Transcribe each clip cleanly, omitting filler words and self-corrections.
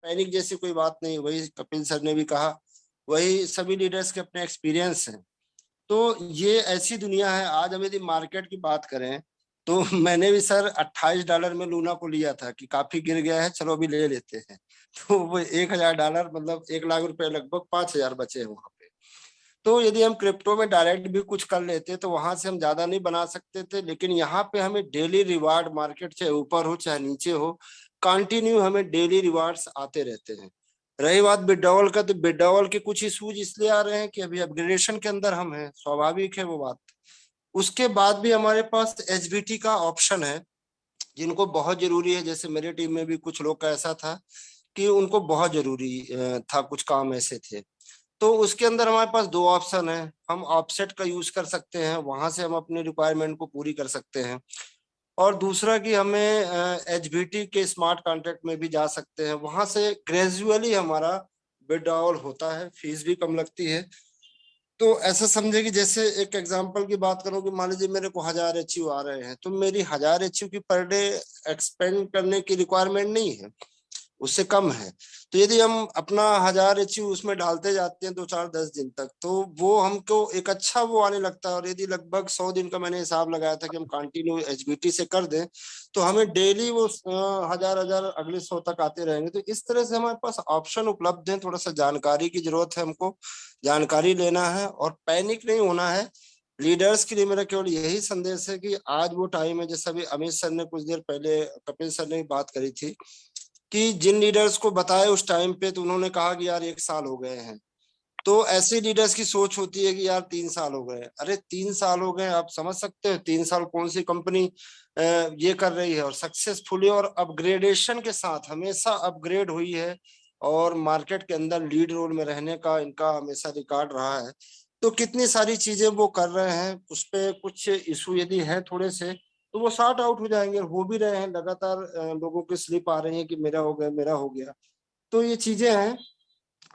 Panic जैसी कोई बात नहीं, वही कपिल सर ने भी कहा, वही सभी लीडर्स के अपने एक्सपीरियंस हैं। तो ये ऐसी दुनिया है। आज हम यदि मार्केट की बात करें तो मैंने भी सर $28 में लूना को लिया था कि काफी गिर गया है, चलो अभी ले लेते हैं। तो वो $1000 मतलब 1 लाख रुपए, लगभग 5000 बचे हैं वहां पे। तो यदि हम क्रिप्टो में डायरेक्ट भी कुछ कर लेते तो वहां से हम ज्यादा नहीं बना सकते थे, लेकिन यहाँ पे हमें डेली रिवार्ड, मार्केट चाहे ऊपर हो चाहे नीचे हो, कंटिन्यू हमें डेली रिवार्ड्स आते रहते हैं। रही बात विड्रॉवल का, तो विड्रॉवल के कुछ इशूज इसलिए आ रहे हैं कि अभी अपग्रेडेशन के अंदर हम हैं, स्वाभाविक है वो बात। उसके बाद भी हमारे पास एचबीटी का ऑप्शन है, जिनको बहुत जरूरी है। जैसे मेरे टीम में भी कुछ लोग का ऐसा था कि उनको बहुत जरूरी था, कुछ काम ऐसे थे। तो उसके अंदर हमारे पास दो ऑप्शन है। हम ऑफसेट का यूज कर सकते हैं, वहां से हम अपनी रिक्वायरमेंट को पूरी कर सकते हैं। और दूसरा कि हमें एचबीटी के स्मार्ट कॉन्ट्रैक्ट में भी जा सकते हैं, वहां से ग्रेजुअली हमारा विड्रॉवल होता है, फीस भी कम लगती है। तो ऐसा समझे कि जैसे एक एग्जांपल की बात करूं कि मान लीजिए मेरे को 1000 एचयू आ रहे हैं, तो मेरी 1000 एचयू की पर डे एक्सपेंड करने की रिक्वायरमेंट नहीं है, उससे कम है। तो यदि हम अपना 1000 एचयू उसमें डालते जाते हैं 2 4 10 दिन तक, तो वो हमको एक अच्छा वो आने लगता है। और यदि लगभग 100 दिन का मैंने हिसाब लगाया था कि हम कंटिन्यू एचबीटी से कर दें, तो हमें डेली वो 1000 1000 अगले 100 तक आते रहेंगे। तो इस तरह से हमारे पास ऑप्शन उपलब्ध है। थोड़ा सा जानकारी की जरूरत है, हमको जानकारी लेना है और पैनिक नहीं होना है। लीडर्स के लिए मेरा केवल यही संदेश है कि आज वो टाइम है, जैसा भी अमित सर ने कुछ देर पहले, कपिल सर ने भी बात करी थी, कि जिन लीडर्स को बताए उस टाइम पे तो उन्होंने कहा कि यार 1 साल हो गए हैं। तो ऐसे लीडर्स की सोच होती है कि यार 3 साल हो गए। अरे 3 साल हो गए, आप समझ सकते हो 3 साल कौन सी कंपनी ये कर रही है और सक्सेसफुली और अपग्रेडेशन के साथ हमेशा अपग्रेड हुई है, और मार्केट के अंदर लीड रोल में रहने का इनका हमेशा रिकॉर्ड रहा है। तो कितनी सारी चीजें वो कर रहे हैं, उस पे कुछ इशू यदि है थोड़े से, तो वो सॉर्ट आउट हो जाएंगे। हो भी रहे हैं, लगातार लोगों की स्लिप आ रही है कि मेरा हो गया, मेरा हो गया। तो ये चीजें हैं।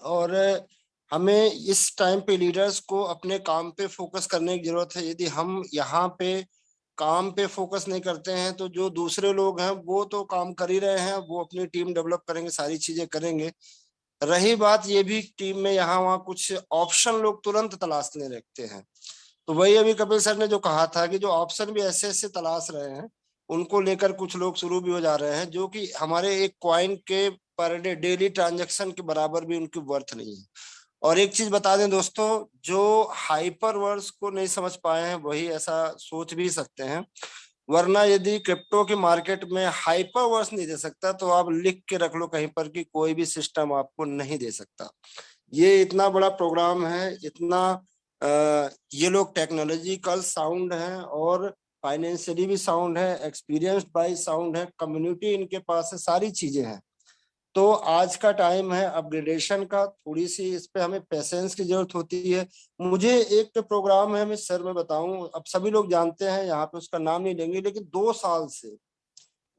और हमें इस टाइम पे लीडर्स को अपने काम पे फोकस करने की जरूरत है। यदि हम यहाँ पे काम पे फोकस नहीं करते हैं तो जो दूसरे लोग हैं वो तो काम कर ही रहे हैं, वो अपनी टीम डेवलप करेंगे, सारी चीजें करेंगे। रही बात ये भी, टीम में यहाँ वहाँ कुछ ऑप्शन लोग तुरंत तलाशने लगते हैं। तो वही अभी कपिल सर ने जो कहा था कि जो ऑप्शन भी ऐसे ऐसे तलाश रहे हैं, उनको लेकर कुछ लोग शुरू भी हो जा रहे हैं, जो कि हमारे एक क्वाइन के पर डे डेली ट्रांजैक्शन के बराबर भी उनकी वर्थ नहीं है। और एक चीज बता दें दोस्तों, जो हाइपर वर्स को नहीं समझ पाए हैं वही ऐसा सोच भी सकते हैं, वरना यदि क्रिप्टो के मार्केट में हाइपर वर्स नहीं दे सकता तो आप लिख के रख लो कहीं पर कि कोई भी सिस्टम आपको नहीं दे सकता। ये इतना बड़ा प्रोग्राम है, इतना ये लोग टेक्नोलॉजिकल साउंड है और फाइनेंशियली भी साउंड है, एक्सपीरियंस्ड बाई साउंड है, कम्युनिटी इनके पास है, सारी चीजें हैं। तो आज का टाइम है अपग्रेडेशन का, थोड़ी सी इस पे हमें पेशेंस की जरूरत होती है। मुझे एक प्रोग्राम है, मैं सर मैं बताऊं, अब सभी लोग जानते हैं यहाँ पे, उसका नाम नहीं लेंगे, लेकिन 2 साल से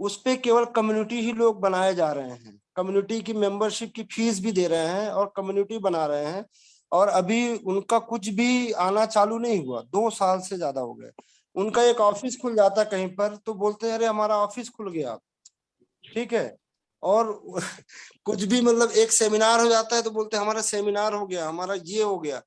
उस पे केवल कम्युनिटी ही लोग बनाए जा रहे हैं, कम्युनिटी की मेंबरशिप की फीस भी दे रहे हैं और कम्युनिटी बना रहे हैं। और अभी उनका कुछ भी आना चालू नहीं हुआ, 2 साल से ज्यादा हो गए। उनका एक ऑफिस खुल जाता कहीं पर तो बोलते हैं अरे हमारा ऑफिस खुल गया, ठीक है। और कुछ भी मतलब एक सेमिनार हो जाता है तो बोलते हैं हमारा सेमिनार हो गया, हमारा ये हो गया।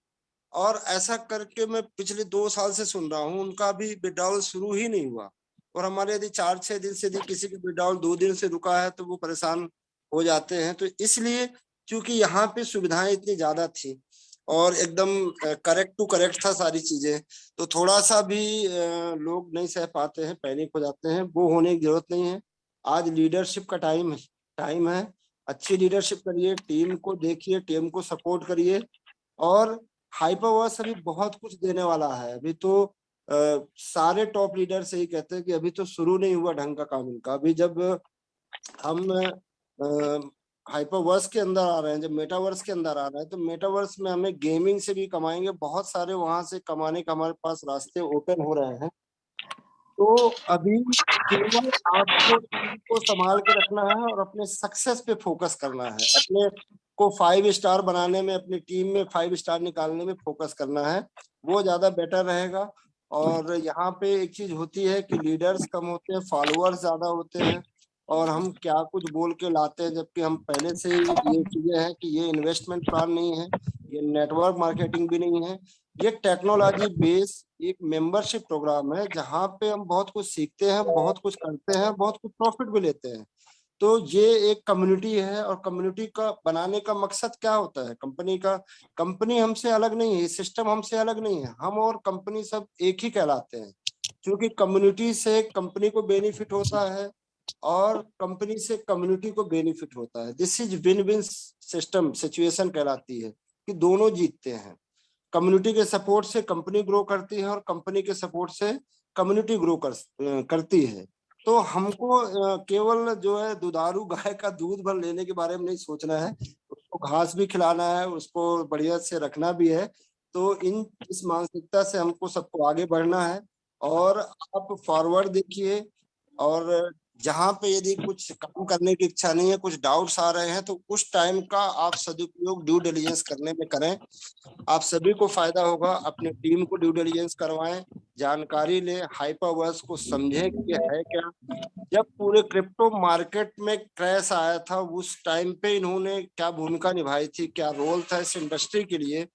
और ऐसा करके मैं पिछले 2 साल से सुन रहा हूँ, उनका अभी विड्रॉल शुरू ही नहीं हुआ। और हमारे यदि 4 6 दिन से यदि किसी का विड्रॉल 2 दिन से रुका है तो वो परेशान हो जाते हैं। तो इसलिए क्योंकि यहाँ पे सुविधाएं इतनी ज्यादा थी और एकदम करेक्ट टू करेक्ट था सारी चीजें, तो थोड़ा सा भी लोग नहीं सह पाते हैं, पैनिक हो जाते हैं, वो होने की जरूरत नहीं है। आज लीडरशिप का टाइम है। अच्छी लीडरशिप करिए, टीम को देखिए, टीम को सपोर्ट करिए। और हाइपरवर्स अभी बहुत कुछ देने वाला है। अभी तो सारे टॉप लीडर से ही कहते हैं कि अभी तो शुरू नहीं हुआ ढंग का काम इनका। अभी जब हम हाइपरवर्स के अंदर आ रहे हैं, जब मेटावर्स के अंदर आ रहे हैं, तो मेटावर्स में हमें गेमिंग से भी कमाएंगे, बहुत सारे वहां से कमाने का हमारे पास रास्ते ओपन हो रहे हैं। तो अभी केवल आपको टीम को संभाल के रखना है और अपने सक्सेस पे फोकस करना है, अपने को 5 स्टार बनाने में, अपनी टीम में 5 स्टार निकालने में फोकस करना है, वो ज्यादा बेटर रहेगा। और यहाँ पे एक चीज होती है कि लीडर्स कम होते हैं, फॉलोअर्स ज्यादा होते हैं। और हम क्या कुछ बोल के लाते हैं, जबकि हम पहले से ही ये चीजें हैं कि ये इन्वेस्टमेंट प्लान नहीं है, ये नेटवर्क मार्केटिंग भी नहीं है, ये टेक्नोलॉजी बेस एक मेंबरशिप प्रोग्राम है जहाँ पे हम बहुत कुछ सीखते हैं, बहुत कुछ करते हैं, बहुत कुछ प्रॉफिट भी लेते हैं। तो ये एक कम्युनिटी है, और कम्युनिटी का बनाने का मकसद क्या होता है कंपनी का? कंपनी हमसे अलग नहीं है, सिस्टम हमसे अलग नहीं है, हम और कंपनी सब एक ही कहलाते हैं, क्योंकि कम्युनिटी से कंपनी को बेनिफिट होता है और कंपनी से कम्युनिटी को बेनिफिट होता है। This is win win system situation कहलाती है कि दोनों जीतते हैं। कम्युनिटी के सपोर्ट से कंपनी ग्रो करती है और कंपनी के सपोर्ट से कम्युनिटी ग्रो करती है। तो हमको केवल जो है दुधारू गाय का दूध भर लेने के बारे में नहीं सोचना है, उसको घास भी खिलाना है, उसको बढ़िया से रखना भी है। तो इस मानसिकता से हमको सबको आगे बढ़ना है। और आप फॉरवर्ड देखिए, और जहाँ पे यदि कुछ काम करने की इच्छा नहीं है, कुछ डाउट्स आ रहे हैं, तो उस टाइम का आप सदुपयोग ड्यू डिलिजेंस करने में करें। आप सभी को फायदा होगा। अपने टीम को ड्यू डिलिजेंस करवाएं, जानकारी लें, हाइपरवर्स को समझें कि ये है क्या। जब पूरे क्रिप्टो मार्केट में क्रैश आया था, उस टाइम पे इन्होंने क्या भूमिका निभाई थी, क्या रोल था इस इंडस्ट्री के लिए,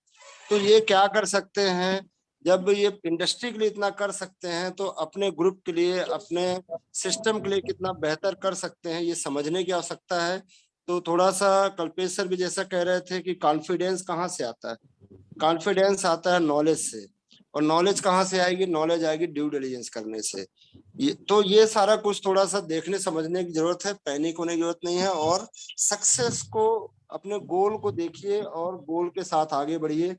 तो ये क्या कर सकते हैं। जब ये इंडस्ट्री के लिए इतना कर सकते हैं, तो अपने ग्रुप के लिए, अपने सिस्टम के लिए कितना बेहतर कर सकते हैं, ये समझने की आवश्यकता है। तो थोड़ा सा कल्पेश सर भी जैसा कह रहे थे कि कॉन्फिडेंस कहाँ से आता है? कॉन्फिडेंस आता है नॉलेज से, और नॉलेज कहाँ से आएगी? नॉलेज आएगी ड्यू डिलिजेंस करने से। ये सारा कुछ थोड़ा सा देखने समझने की जरूरत है, पैनिक होने की जरूरत नहीं है। और सक्सेस को, अपने गोल को देखिए और गोल के साथ आगे बढ़िए।